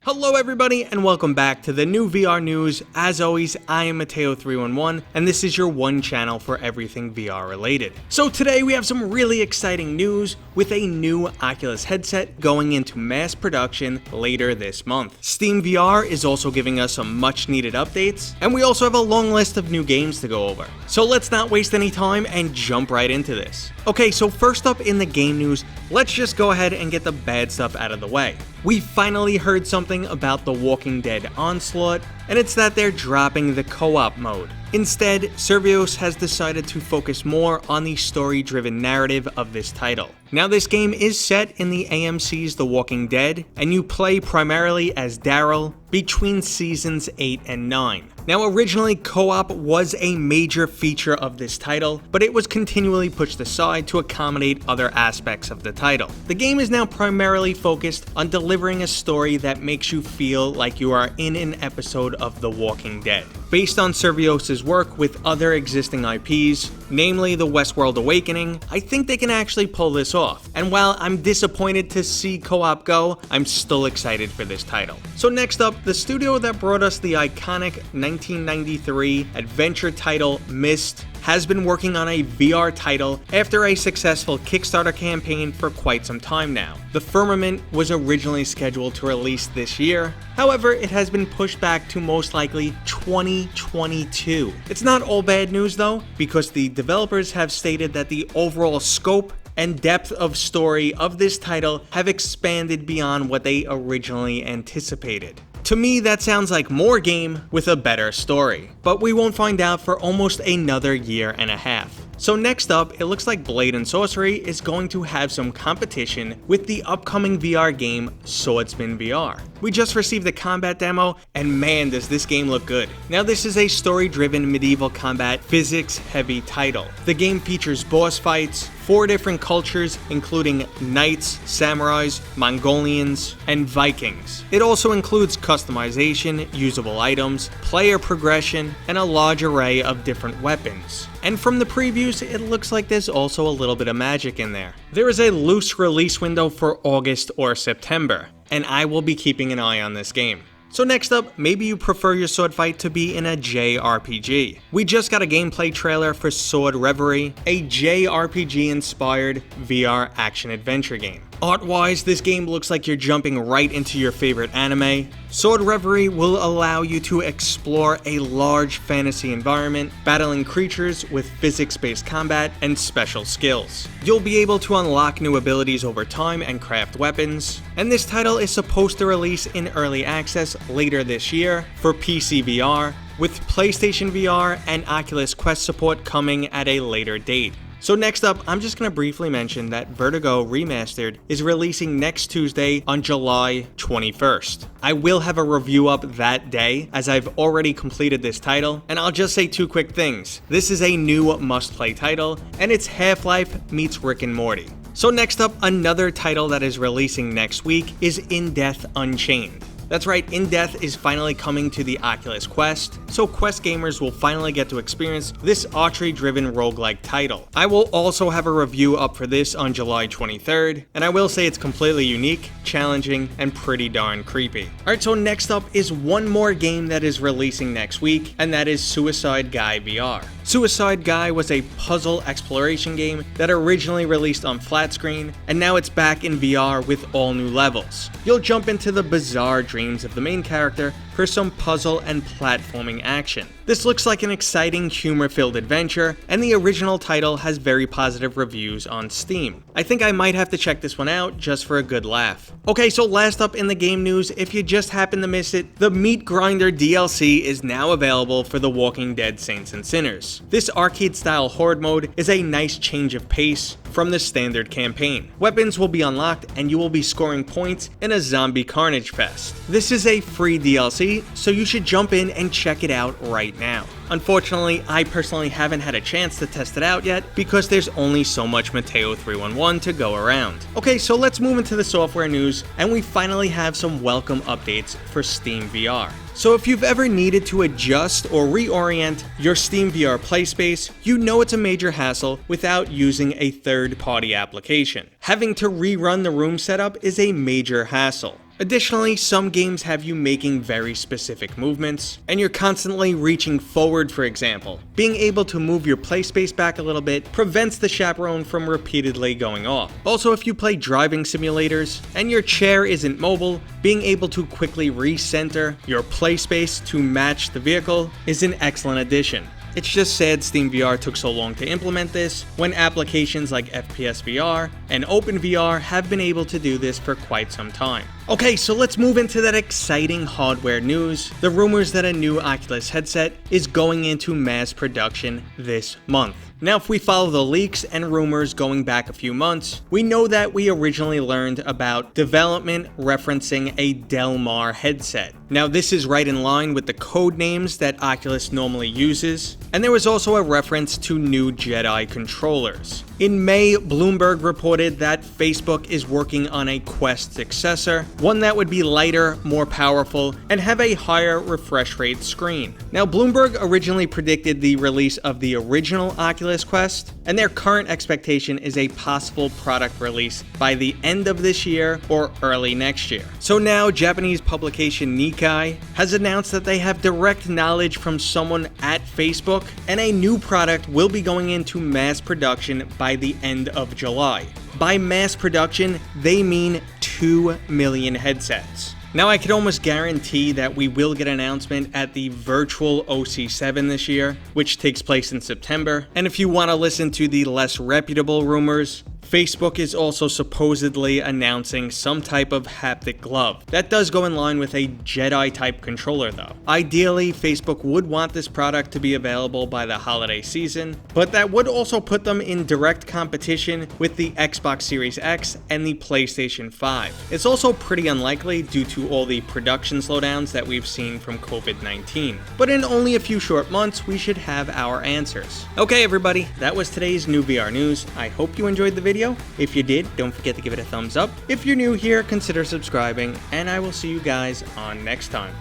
Hello everybody and welcome back to the new VR news. As always, I am Mateo311 and this is your one channel for everything VR related. So today we have some really exciting news with a new Oculus headset going into mass production later this month. SteamVR is also giving us some much needed updates, and we also have a long list of new games to go over. So let's not waste any time and jump right into this. Okay, so first up in the game news, let's just go ahead and get the bad stuff out of the way. We finally heard something about The Walking Dead Onslaught, and it's that they're dropping the co-op mode. Instead, Survios has decided to focus more on the story-driven narrative of this title. Now this game is set in the AMC's The Walking Dead, and you play primarily as Daryl between seasons 8 and 9. Now originally co-op was a major feature of this title, but it was continually pushed aside to accommodate other aspects of the title. The game is now primarily focused on delivering a story that makes you feel like you are in an episode of The Walking Dead. Based on Survios' work with other existing IPs, namely The Westworld Awakening, I think they can actually pull this off. And while I'm disappointed to see co-op go, I'm still excited for this title. So next up, the studio that brought us the iconic 1993 adventure title Myst has been working on a VR title after a successful Kickstarter campaign for quite some time now. The Firmament was originally scheduled to release this year, however it has been pushed back to most likely 2022. It's not all bad news though, because the developers have stated that the overall scope and depth of story of this title have expanded beyond what they originally anticipated. To me, that sounds like more game with a better story, but we won't find out for almost another year and a half. So next up, it looks like Blade and Sorcery is going to have some competition with the upcoming VR game Swordsman VR. We just received the combat demo, and man does this game look good. Now this is a story-driven medieval combat, physics-heavy title. The game features boss fights, 4 different cultures including knights, samurais, Mongolians, and Vikings. It also includes customization, usable items, player progression, and a large array of different weapons. And from the previews, it looks like there's also a little bit of magic in there. There is a loose release window for August or September, and I will be keeping an eye on this game. So next up, maybe you prefer your sword fight to be in a JRPG. We just got a gameplay trailer for Sword Reverie, a JRPG inspired VR action adventure game. Art-wise, this game looks like you're jumping right into your favorite anime. Sword Reverie will allow you to explore a large fantasy environment, battling creatures with physics-based combat and special skills. You'll be able to unlock new abilities over time and craft weapons, and this title is supposed to release in early access later this year for PC VR, with PlayStation VR and Oculus Quest support coming at a later date. So next up, I'm just going to briefly mention that Vertigo Remastered is releasing next Tuesday on July 21st. I will have a review up that day, as I've already completed this title, and I'll just say 2 quick things. This is a new must-play title, and it's Half-Life meets Rick and Morty. So next up, another title that is releasing next week is Death Unchained. That's right, In Death is finally coming to the Oculus Quest, so Quest gamers will finally get to experience this archery-driven roguelike title. I will also have a review up for this on July 23rd, and I will say it's completely unique, challenging, and pretty darn creepy. Alright, so next up is one more game that is releasing next week, and that is Suicide Guy VR. Suicide Guy was a puzzle exploration game that originally released on flat screen, and now it's back in VR with all new levels. You'll jump into the bizarre dreams of the main character for some puzzle and platforming action. This looks like an exciting, humor-filled adventure, and the original title has very positive reviews on Steam. I think I might have to check this one out just for a good laugh. Okay, so last up in the game news, if you just happened to miss it, the Meatgrinder DLC is now available for The Walking Dead Saints and Sinners. This arcade-style horde mode is a nice change of pace from the standard campaign. Weapons will be unlocked, and you will be scoring points in a zombie carnage fest. This is a free DLC, so you should jump in and check it out right now. Unfortunately, I personally haven't had a chance to test it out yet because there's only so much Mateo311 to go around. Okay, so let's move into the software news, and we finally have some welcome updates for SteamVR. So if you've ever needed to adjust or reorient your SteamVR play space, you know it's a major hassle without using a third-party application. Having to rerun the room setup is a major hassle. Additionally, some games have you making very specific movements, and you're constantly reaching forward, for example. Being able to move your play space back a little bit prevents the chaperone from repeatedly going off. Also, if you play driving simulators and your chair isn't mobile, being able to quickly recenter your play space to match the vehicle is an excellent addition. It's just sad SteamVR took so long to implement this, when applications like FPS VR and OpenVR have been able to do this for quite some time. Okay, so let's move into that exciting hardware news, the rumors that a new Oculus headset is going into mass production this month. Now, if we follow the leaks and rumors going back a few months, we know that we originally learned about development referencing a Del Mar headset. Now, this is right in line with the code names that Oculus normally uses, and there was also a reference to new Jedi controllers. In May, Bloomberg reported that Facebook is working on a Quest successor, one that would be lighter, more powerful, and have a higher refresh rate screen. Now, Bloomberg originally predicted the release of the original Oculus Quest, and their current expectation is a possible product release by the end of this year or early next year. So now, Japanese publication Nikkei has announced that they have direct knowledge from someone at Facebook, and a new product will be going into mass production by the end of July. By mass production, they mean 2 million headsets. Now, I could almost guarantee that we will get an announcement at the virtual OC7 this year, which takes place in September. And if you want to listen to the less reputable rumors, Facebook is also supposedly announcing some type of haptic glove. That does go in line with a Jedi type controller though. Ideally, Facebook would want this product to be available by the holiday season, but that would also put them in direct competition with the Xbox Series X and the PlayStation 5. It's also pretty unlikely due to all the production slowdowns that we've seen from COVID-19. But in only a few short months, we should have our answers. Okay everybody, that was today's new VR news. I hope you enjoyed the video. If you did, don't forget to give it a thumbs up. If you're new here, consider subscribing, and I will see you guys on next time.